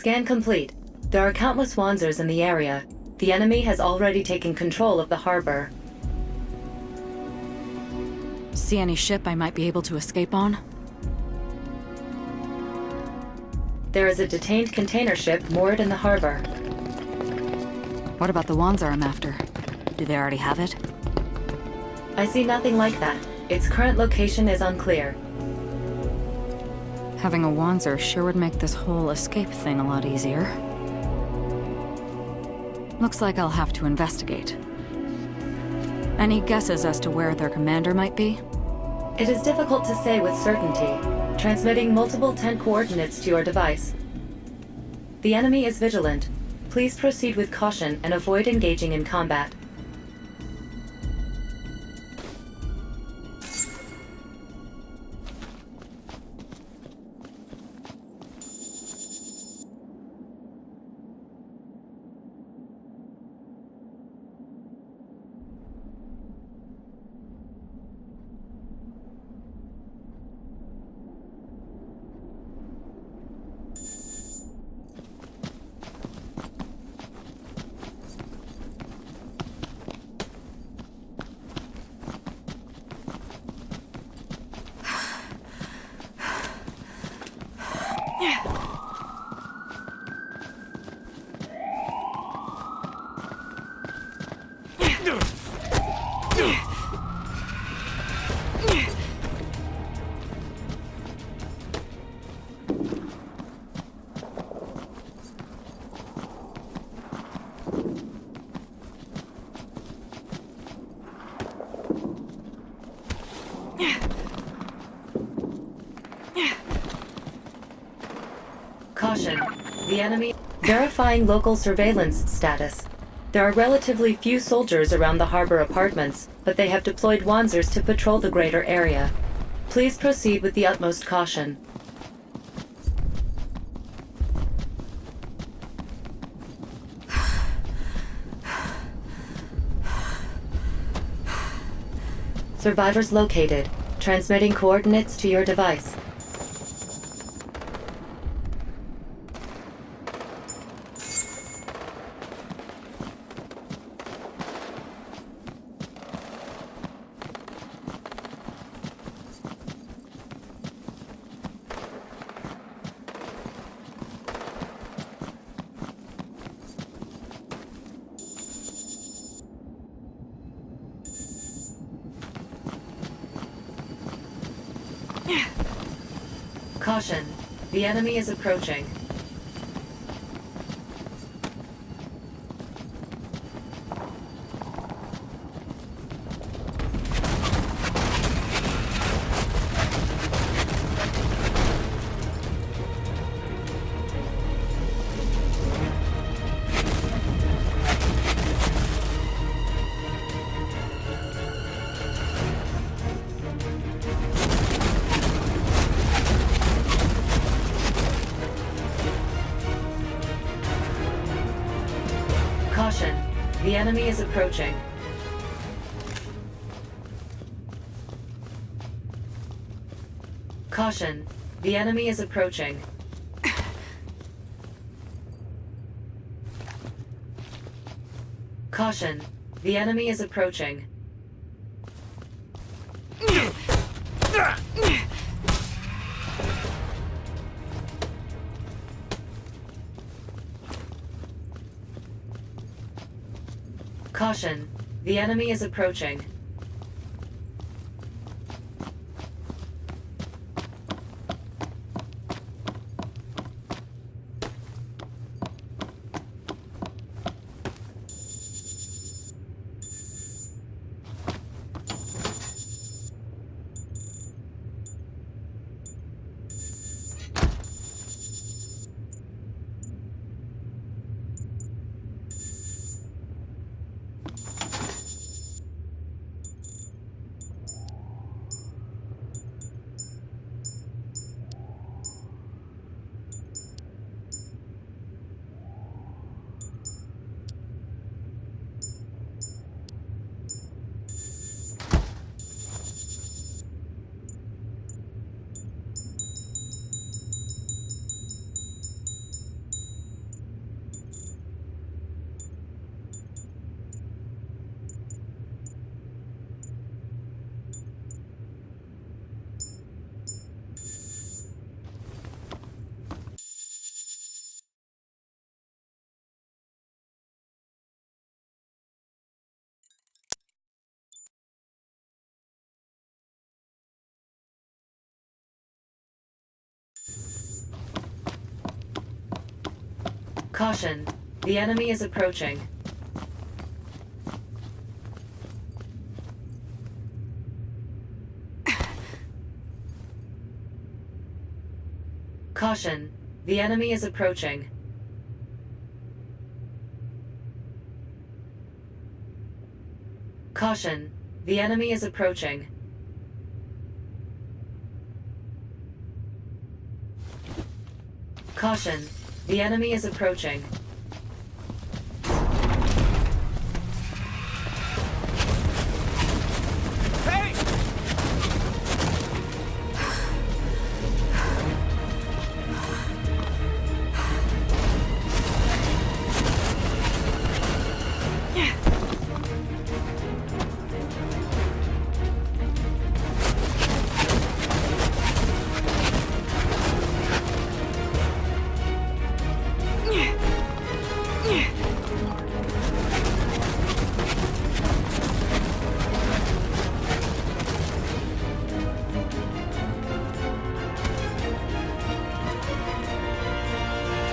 Scan complete. There are countless Wanzers in the area. The enemy has already taken control of the harbor. See any ship I might be able to escape on? There is a detained container ship moored in the harbor. What about the Wanzer I'm after? Do they already have it? I see nothing like that. Its current location is unclear. Having a Wanzer sure would make this whole escape thing a lot easier. Looks like I'll have to investigate. Any guesses as to where their commander might be? It is difficult to say with certainty. Transmitting multiple 10 coordinates to your device. The enemy is vigilant. Please proceed with caution and avoid engaging in combat. Caution. The enemy... Verifying local surveillance status. There are relatively few soldiers around the harbor apartments, but they have deployed Wanzers to patrol the greater area. Please proceed with the utmost caution. Survivors located. Transmitting coordinates to your device. Caution. The enemy is approaching. Caution. The enemy is approaching. Caution. The enemy is approaching. Caution. The enemy is approaching. Caution. The enemy is approaching. Caution, the enemy is approaching. Caution, the enemy is approaching. Caution, the enemy is approaching. Caution, the enemy is approaching. Hey!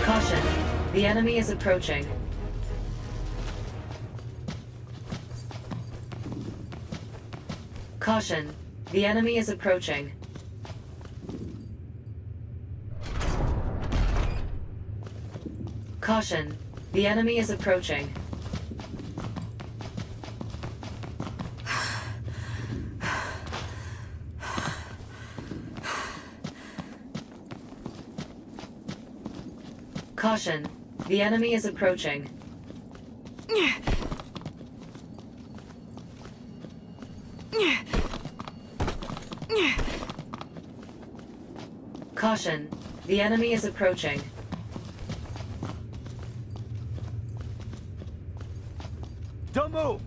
Caution, the enemy is approaching. Caution, the enemy is approaching. Caution, the enemy is approaching. Caution, the enemy is approaching. Caution, the enemy is approaching. Don't move!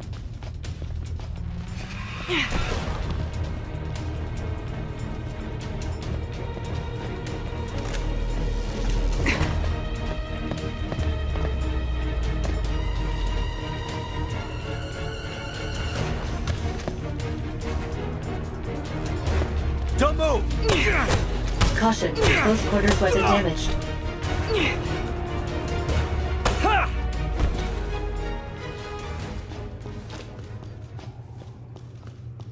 Don't move! Caution, close quarters weapon damaged. Ha!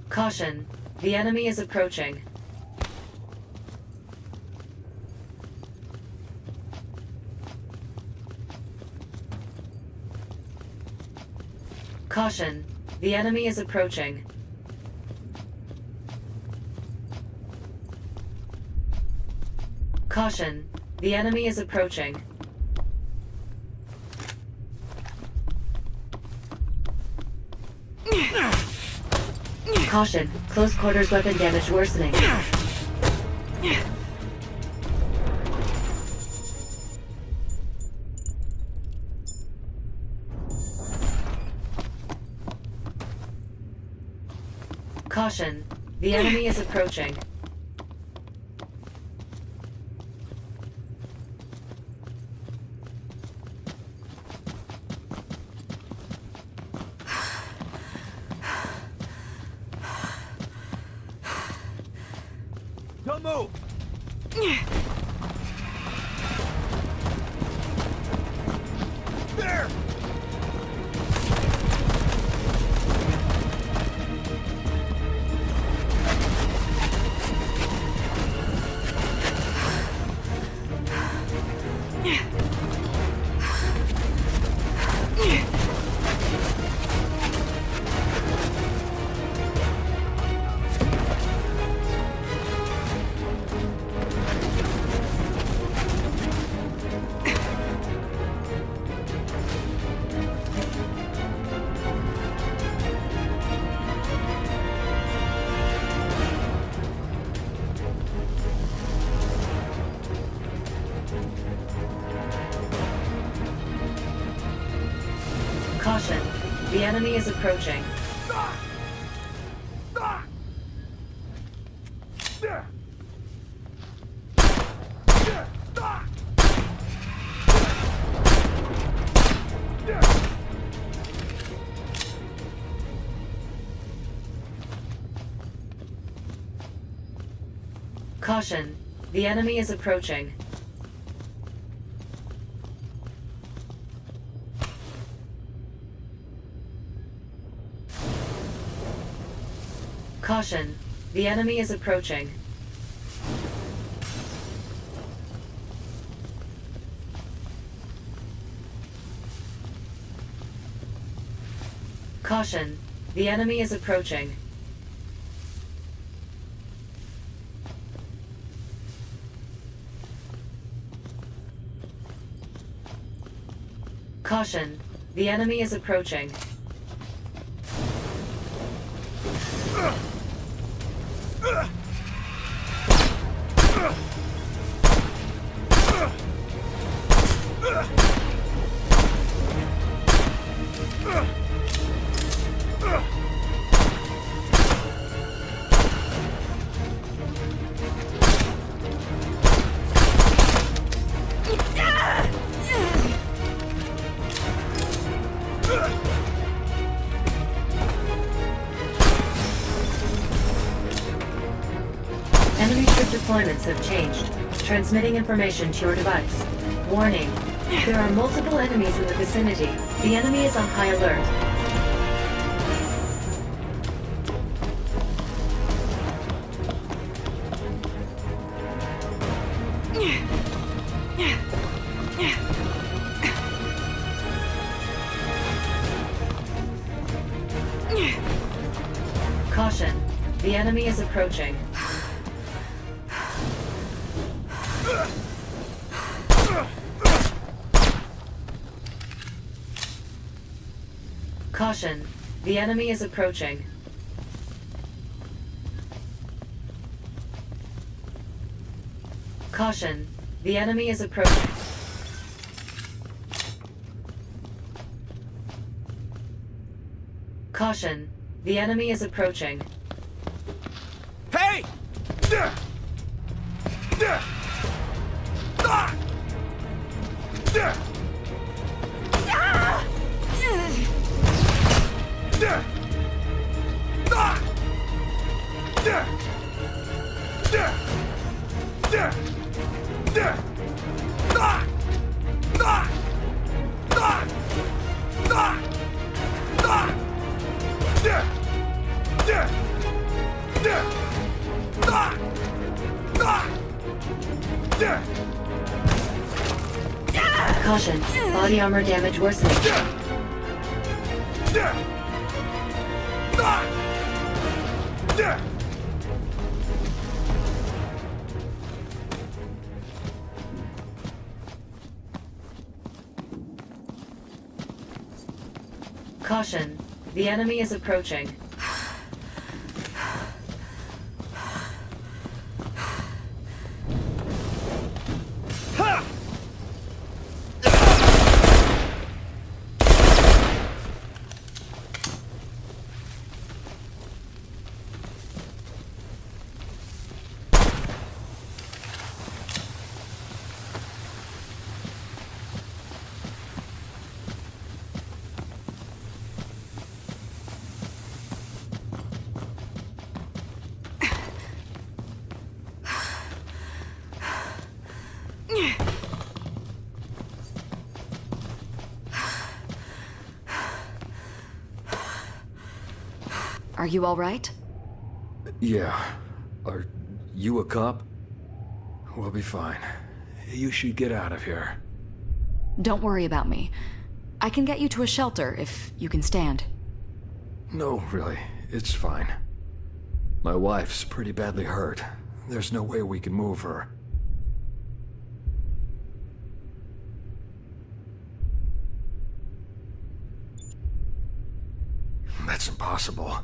Caution, the enemy is approaching. Caution, the enemy is approaching. Caution, the enemy is approaching. Caution, close quarters weapon damage worsening. Caution, the enemy is approaching. Don't move! There! Caution, the enemy is approaching. Caution, the enemy is approaching. Caution, the enemy is approaching. Caution, the enemy is approaching. Caution, the enemy is approaching. Caution, the enemy is approaching. Caution, the enemy is approaching. Caution, the enemy is approaching. Caution, the enemy is approaching. Caution, the enemy is approaching. Caution, the enemy is approaching. Caution, the enemy is approaching. Caution, the enemy is approaching. Caution, the enemy is approaching. Enemy ship deployments have changed. Transmitting information to your device. Warning. There are multiple enemies in the vicinity. The enemy is on high alert. Caution. The enemy is approaching. Caution. The enemy is approaching. Caution. The enemy is approaching. Caution. The enemy is approaching. Hey! Caution. Body armor damage worsening. Caution. The enemy is approaching. Are you all right? Yeah. Are you a cop? We'll be fine. You should get out of here. Don't worry about me. I can get you to a shelter if you can stand. No, really. It's fine. My wife's pretty badly hurt. There's no way we can move her. That's impossible.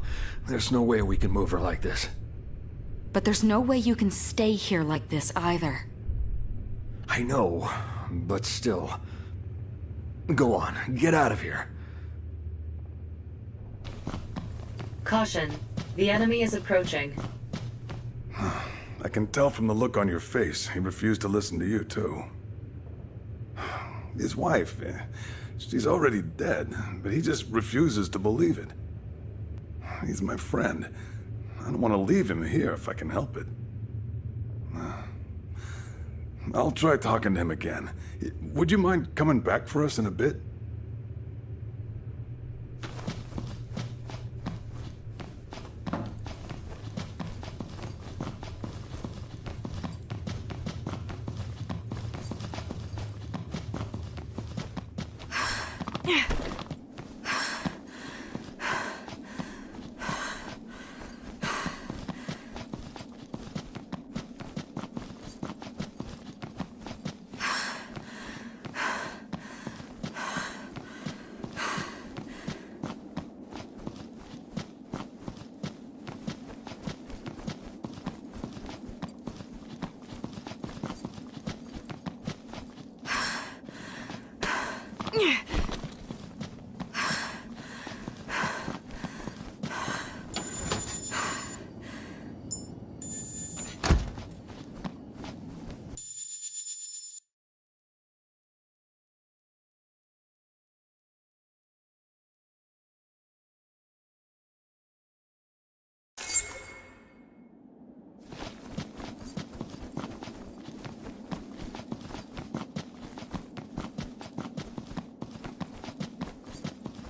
There's no way we can move her like this. But there's no way you can stay here like this either. I know, but still. Go on, get out of here. Caution. The enemy is approaching. I can tell from the look on your face, he refused to listen to you, too. His wife, she's already dead, but he just refuses to believe it. He's my friend. I don't want to leave him here if I can help it. I'll try talking to him again. Would you mind coming back for us in a bit?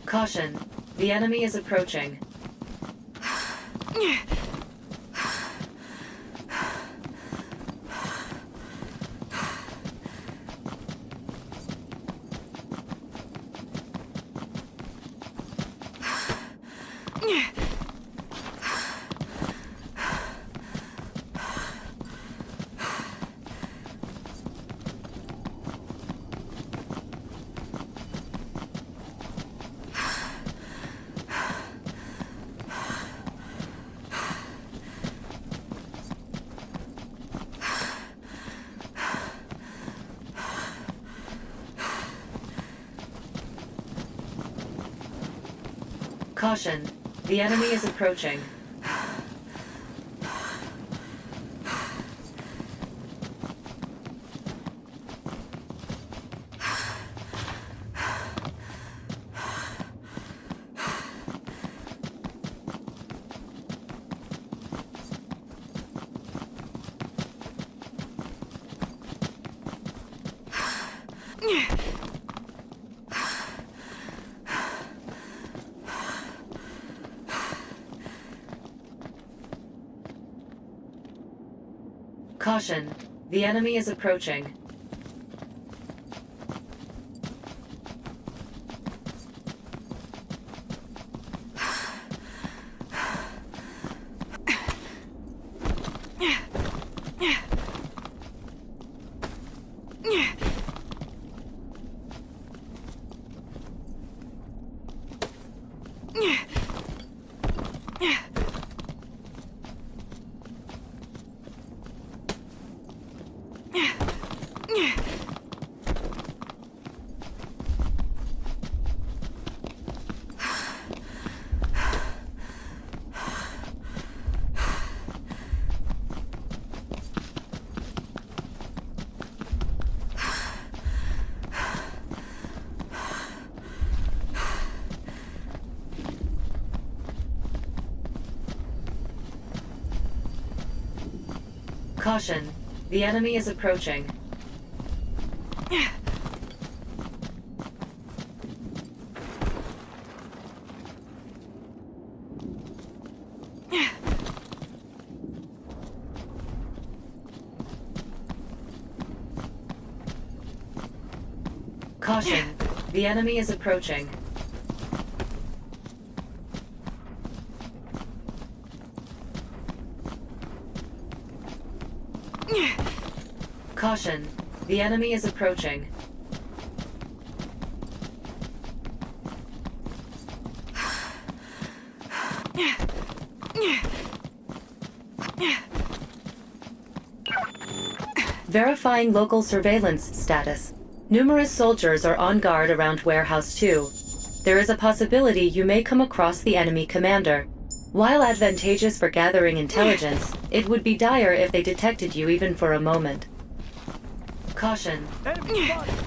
Caution. The enemy is approaching. Caution. The enemy is approaching. Caution. The enemy is approaching. Caution. The enemy is approaching. Caution. The enemy is approaching. Caution. The enemy is approaching. Verifying local surveillance status. Numerous soldiers are on guard around Warehouse 2. There is a possibility you may come across the enemy commander. While advantageous for gathering intelligence, it would be dire if they detected you even for a moment. Caution. Enemy spotted.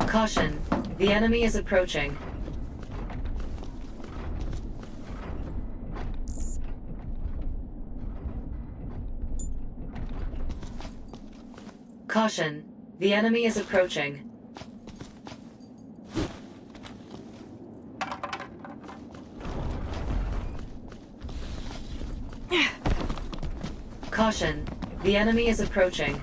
Caution, the enemy is approaching. Caution, the enemy is approaching. Caution, the enemy is approaching.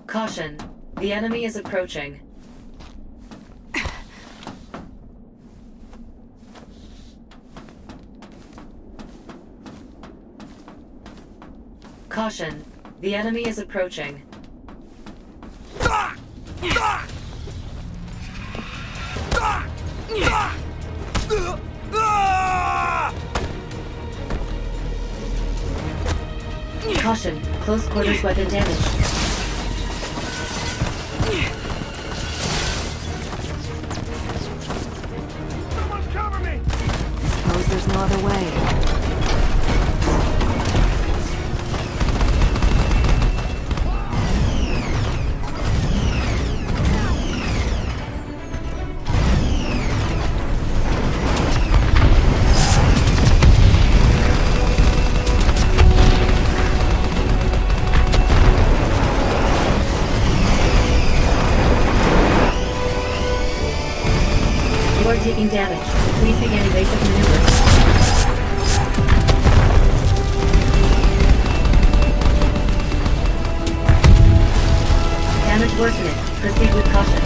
Caution, the enemy is approaching. Caution, the enemy is approaching. Caution, close quarters weapon damage. Someone cover me! Suppose there's no other way. You are taking damage. Please begin evasive maneuvers. Damage worsening. Proceed with caution.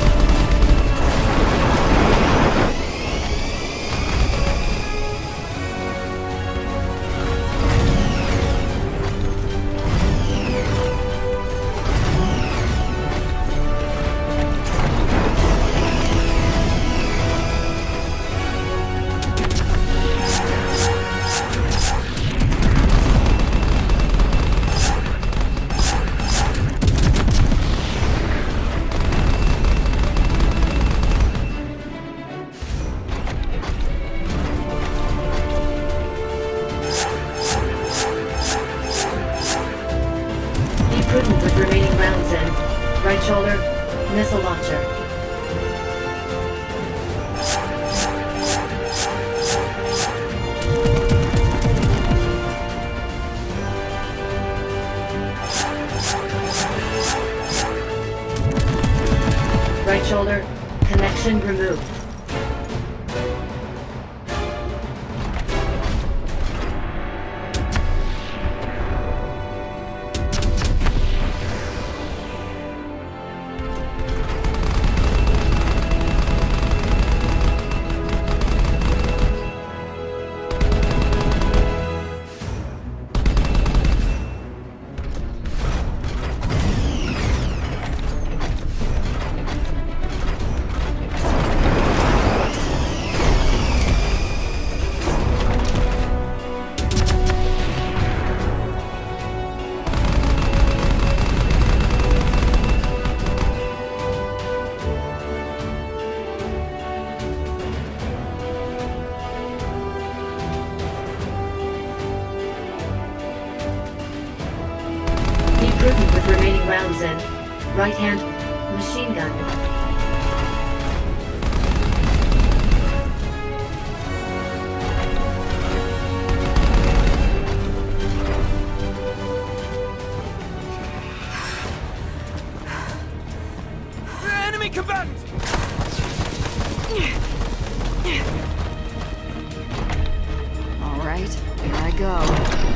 Connection removed. Prudent with remaining rounds in. Right hand, machine gun. Enemy combatant! All right, here I go.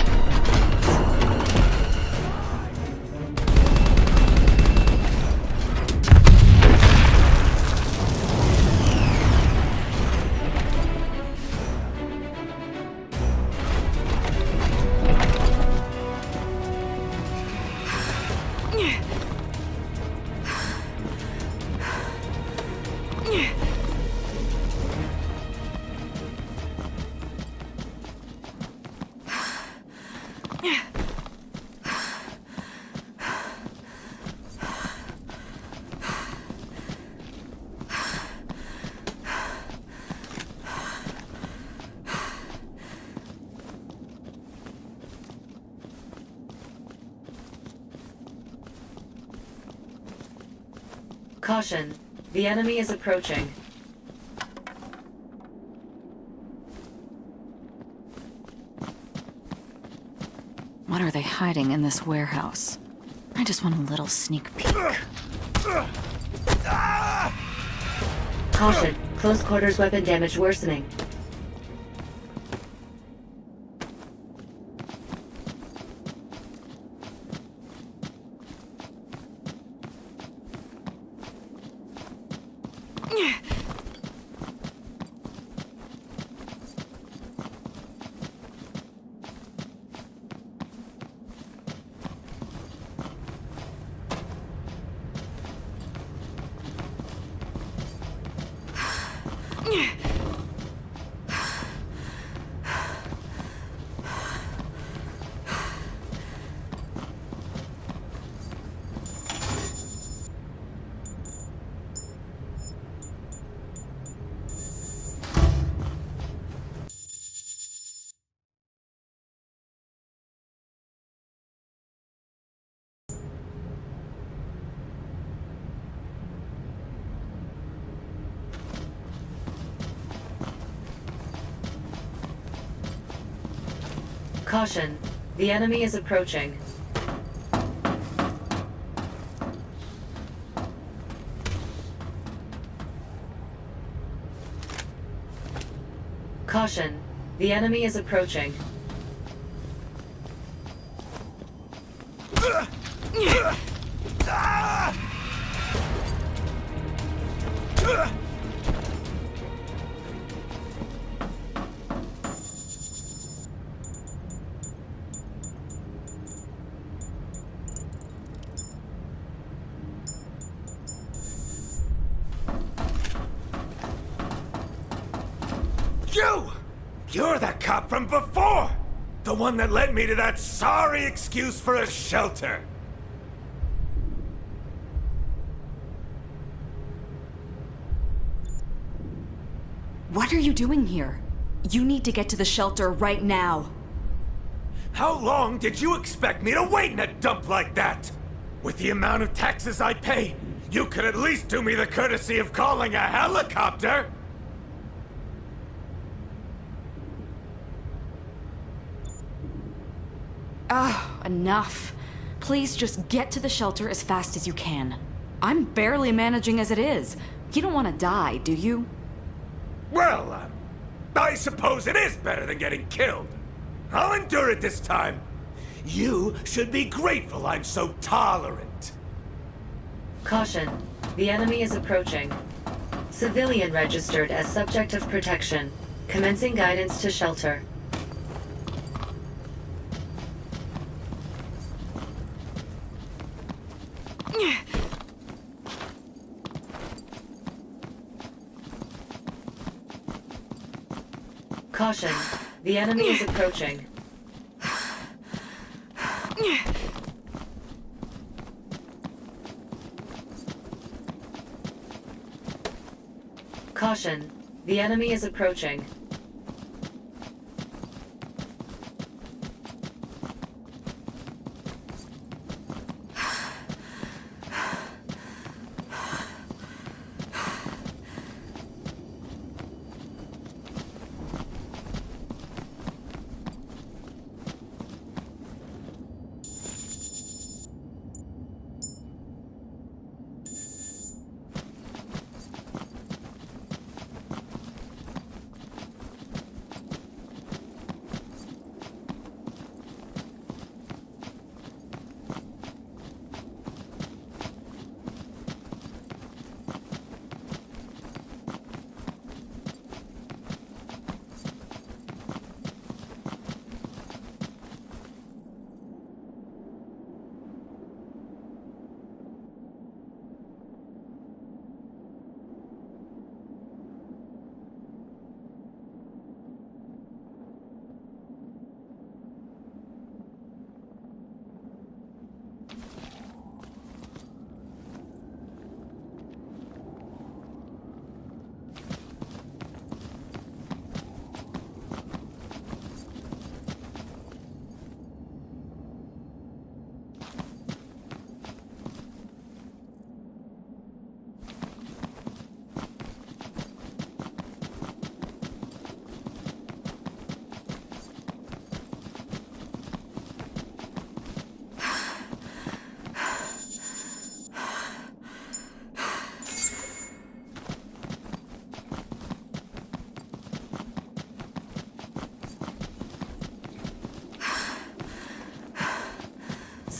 Caution, the enemy is approaching. What are they hiding in this warehouse? I just want a little sneak peek. Caution, close quarters weapon damage worsening. Caution, the enemy is approaching. Caution, the enemy is approaching. You're the cop from before! The one that led me to that sorry excuse for a shelter! What are you doing here? You need to get to the shelter right now. How long did you expect me to wait in a dump like that? With the amount of taxes I pay, you could at least do me the courtesy of calling a helicopter! Enough. Please just get to the shelter as fast as you can. I'm barely managing as it is. You don't want to die, do you? Well, I suppose it is better than getting killed. I'll endure it this time. You should be grateful I'm so tolerant. Caution. The enemy is approaching. Civilian registered as subject of protection. Commencing guidance to shelter. Caution. The enemy is approaching. Caution. The enemy is approaching.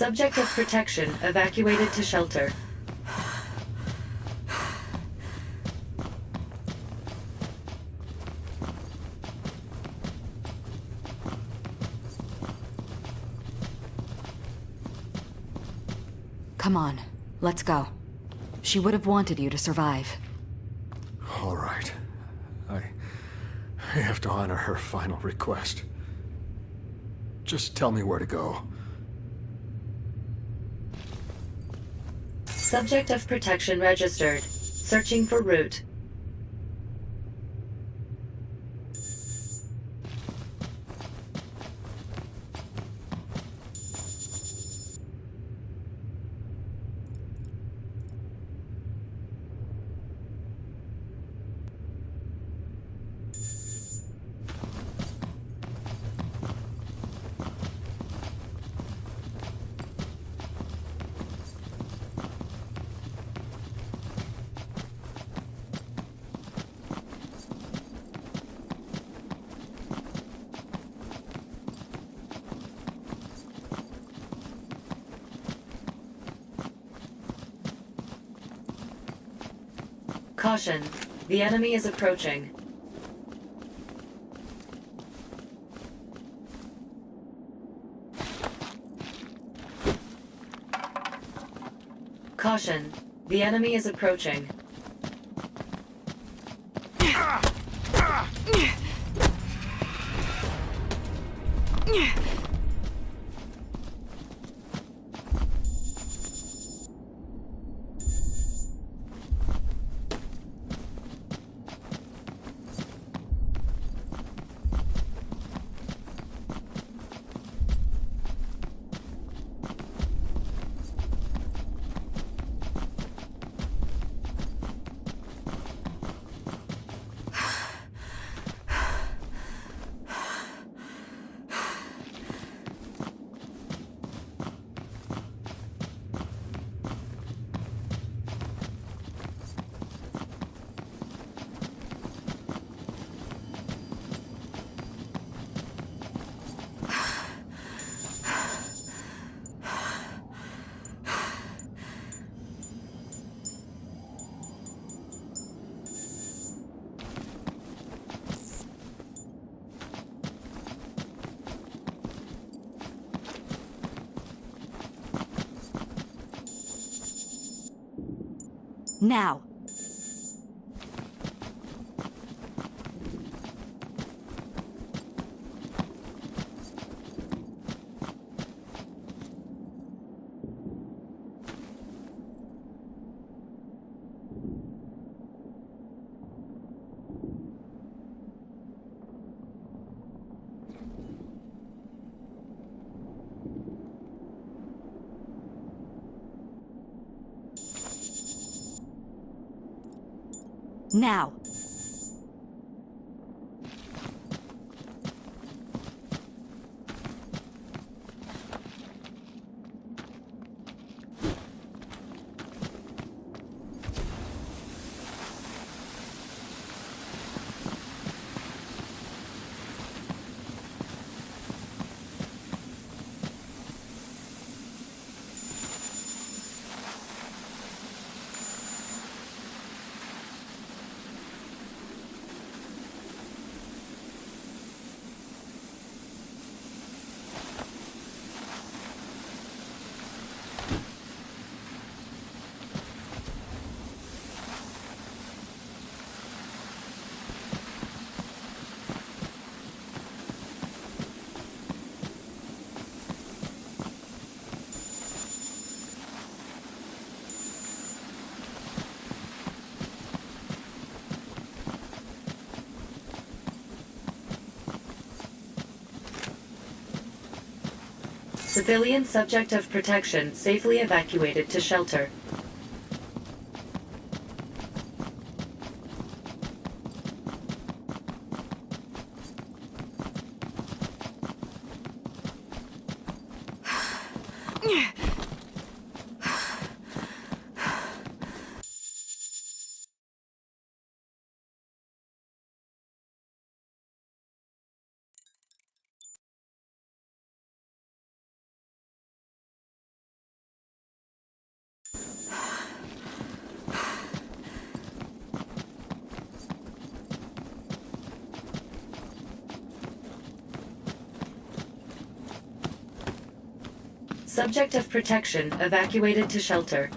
Subject of protection evacuated to shelter. Come on, let's go. She would have wanted you to survive. All right. I have to honor her final request. Just tell me where to go. Subject of protection registered. Searching for route. Caution. The enemy is approaching. Caution. The enemy is approaching. Now. Now. Civilian subject of protection safely evacuated to shelter. Subject of protection evacuated to shelter.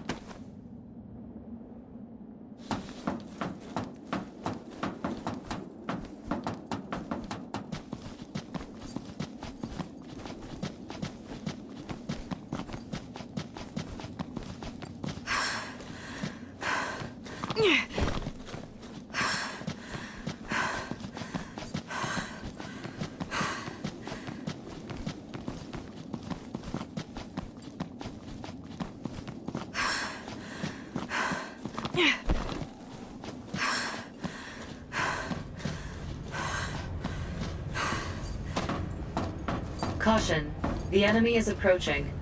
Caution, the enemy is approaching.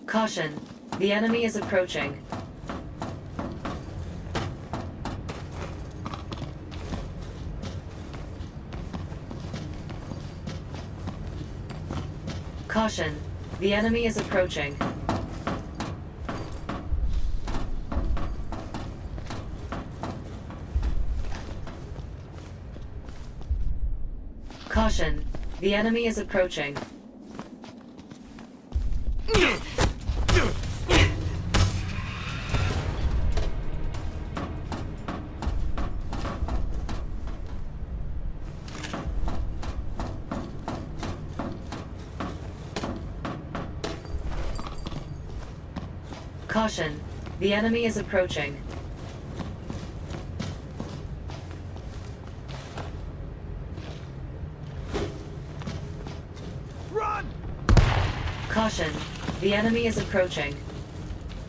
Caution, the enemy is approaching. Caution, the enemy is approaching. Caution, the enemy is approaching. Caution, the enemy is approaching. Caution, the enemy is approaching.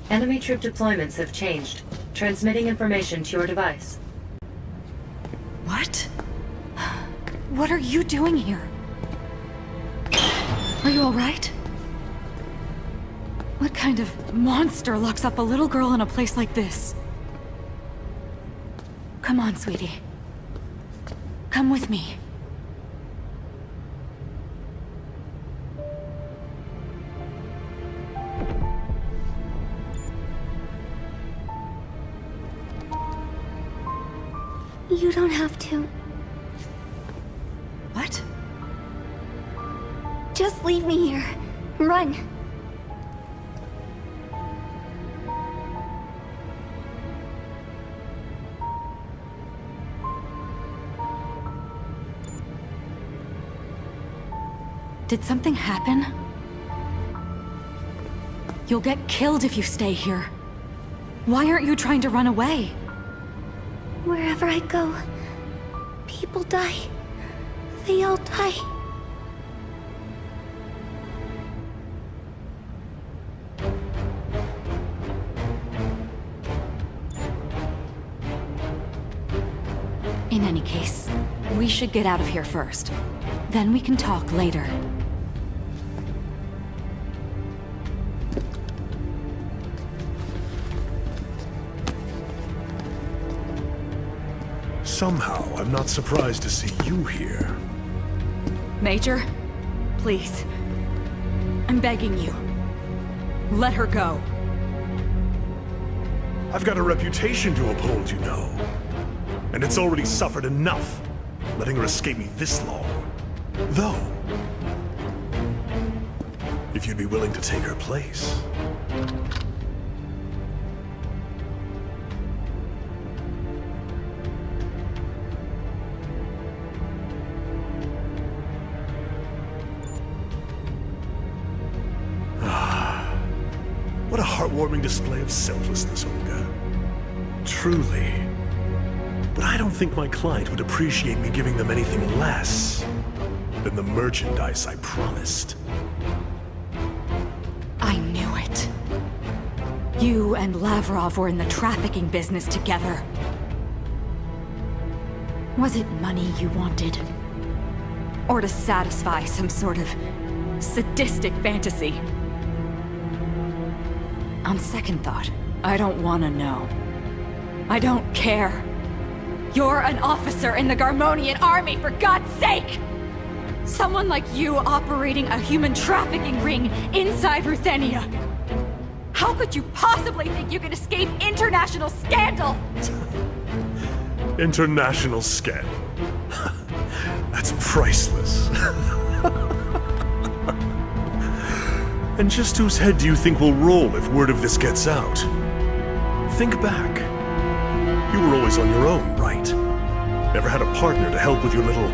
Enemy troop deployments have changed. Transmitting information to your device. What? What are you doing here? Are you alright? What kind of monster locks up a little girl in a place like this? Come on, sweetie. Come with me. You don't have to. What? Just leave me here. Run. Did something happen? You'll get killed if you stay here. Why aren't you trying to run away? Wherever I go, people die. They all die. In any case, we should get out of here first. Then we can talk later. Somehow, I'm not surprised to see you here. Major, please. I'm begging you. Let her go. I've got a reputation to uphold, you know. And it's already suffered enough, letting her escape me this long. Though, if you'd be willing to take her place. What a heartwarming display of selflessness, Olga. Truly. But I don't think my client would appreciate me giving them anything less than the merchandise I promised. I knew it. You and Lavrov were in the trafficking business together. Was it money you wanted? Or to satisfy some sort of sadistic fantasy? On second thought, I don't want to know. I don't care. You're an officer in the Garmonian army, for God's sake! Someone like you operating a human trafficking ring inside Ruthenia. How could you possibly think you could escape international scandal? International scandal. That's priceless. And just whose head do you think will roll if word of this gets out? Think back. You were always on your own, right? Never had a partner to help with your little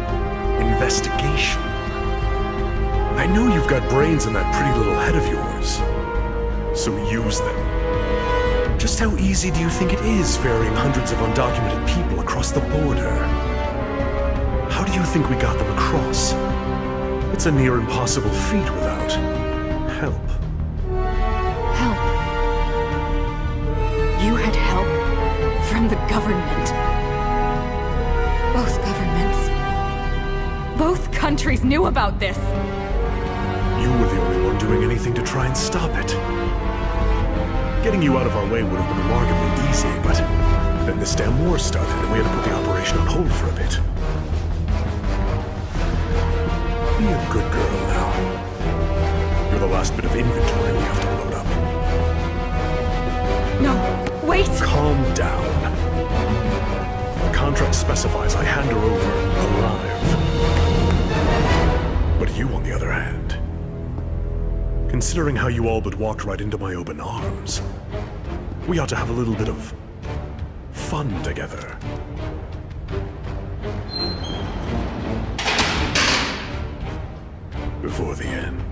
investigation. I know you've got brains in that pretty little head of yours. So use them. Just how easy do you think it is ferrying hundreds of undocumented people across the border? How do you think we got them across? It's a near impossible feat without help. Help. You had help from the government. Both governments. Both countries knew about this. You were the only one doing anything to try and stop it. Getting you out of our way would have been remarkably easy, but then this damn war started and we had to put the operation on hold for a bit. Be a good girl now. You're the last bit of inventory we have to load up. No, wait! Calm down. The contract specifies I hand her over alive. But you, on the other hand, considering how you all but walked right into my open arms, we ought to have a little bit of fun together. Before the end.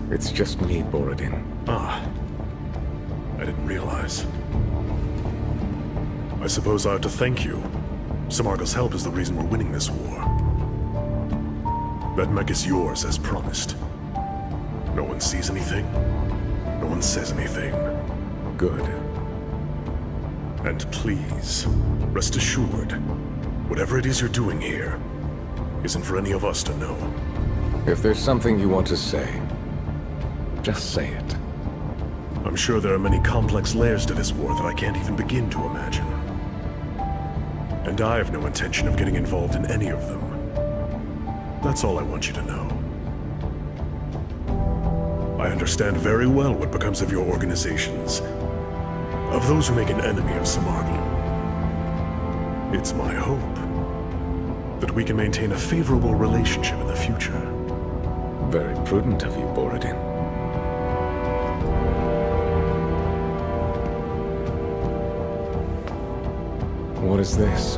It's just me, Borodin. Ah. I didn't realize. I suppose I ought to thank you. Samarga's help is the reason we're winning this war. That mech is yours, as promised. No one sees anything. No one says anything. Good. And please, rest assured, whatever it is you're doing here isn't for any of us to know. If there's something you want to say, just say it. I'm I'm sure there are many complex layers to this war that I can't even begin to imagine. And I have no intention of getting involved in any of them. That's all I want you to know. I understand very well what becomes of your organizations, of those who make an enemy of Samarkand. It's my hope that we can maintain a favorable relationship in the future. Very prudent of you, Borodin. What is this?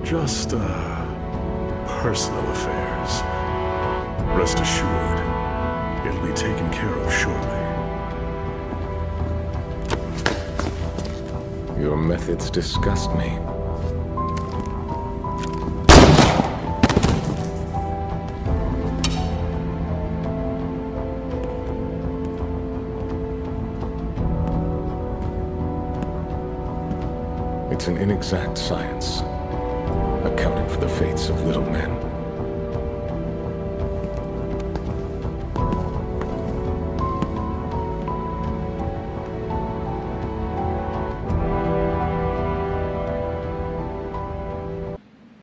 Just, personal affairs. Rest assured, it'll be taken care of shortly. Your methods disgust me. It's an inexact science, accounting for the fates of little men.